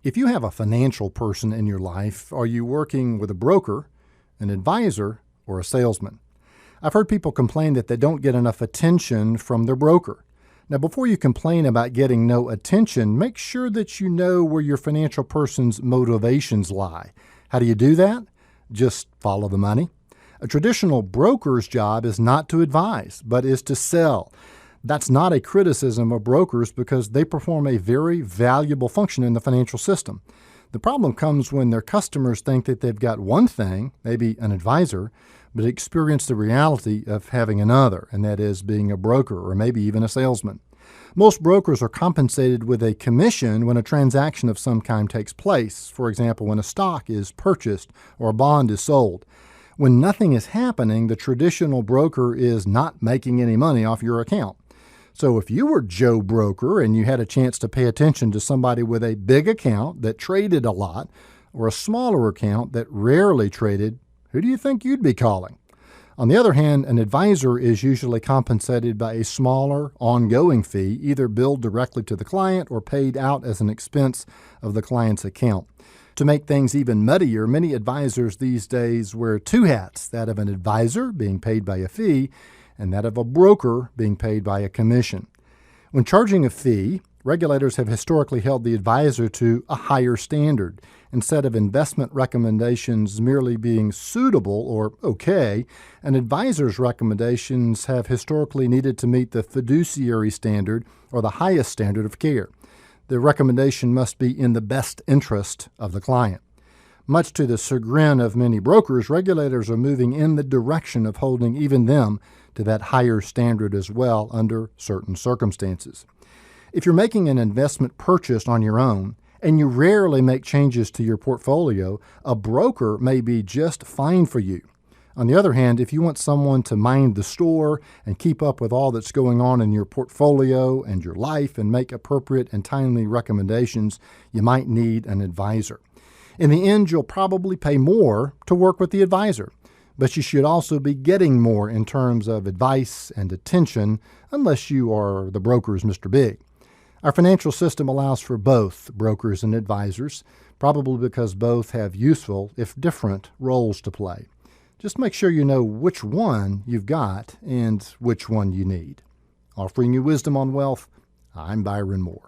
If you have a financial person in your life, are you working with a broker, an advisor, or a salesman? I've heard people complain that they don't get enough attention from their broker. Now, before you complain about getting no attention, make sure that you know where your financial person's motivations lie. How do you do that? Just follow the money. A traditional broker's job is not to advise, but is to sell. That's not a criticism of brokers because they perform a very valuable function in the financial system. The problem comes when their customers think that they've got one thing, maybe an advisor, but experience the reality of having another, and that is being a broker or maybe even a salesman. Most brokers are compensated with a commission when a transaction of some kind takes place. For example, when a stock is purchased or a bond is sold. When nothing is happening, the traditional broker is not making any money off your account. So if you were Joe Broker and you had a chance to pay attention to somebody with a big account that traded a lot or a smaller account that rarely traded, who do you think you'd be calling? On the other hand, an advisor is usually compensated by a smaller, ongoing fee, either billed directly to the client or paid out as an expense of the client's account. To make things even muddier, many advisors these days wear two hats, that of an advisor, being paid by a fee, and that of a broker, being paid by a commission. When charging a fee, regulators have historically held the advisor to a higher standard. Instead of investment recommendations merely being suitable or okay, an advisor's recommendations have historically needed to meet the fiduciary standard or the highest standard of care. The recommendation must be in the best interest of the client. Much to the chagrin of many brokers, regulators are moving in the direction of holding even them to that higher standard as well under certain circumstances. If you're making an investment purchase on your own and you rarely make changes to your portfolio, a broker may be just fine for you. On the other hand, if you want someone to mind the store and keep up with all that's going on in your portfolio and your life and make appropriate and timely recommendations, you might need an advisor. In the end, you'll probably pay more to work with the advisor, but you should also be getting more in terms of advice and attention unless you are the broker's Mr. Big. Our financial system allows for both brokers and advisors, probably because both have useful, if different, roles to play. Just make sure you know which one you've got and which one you need. Offering you wisdom on wealth, I'm Byron Moore.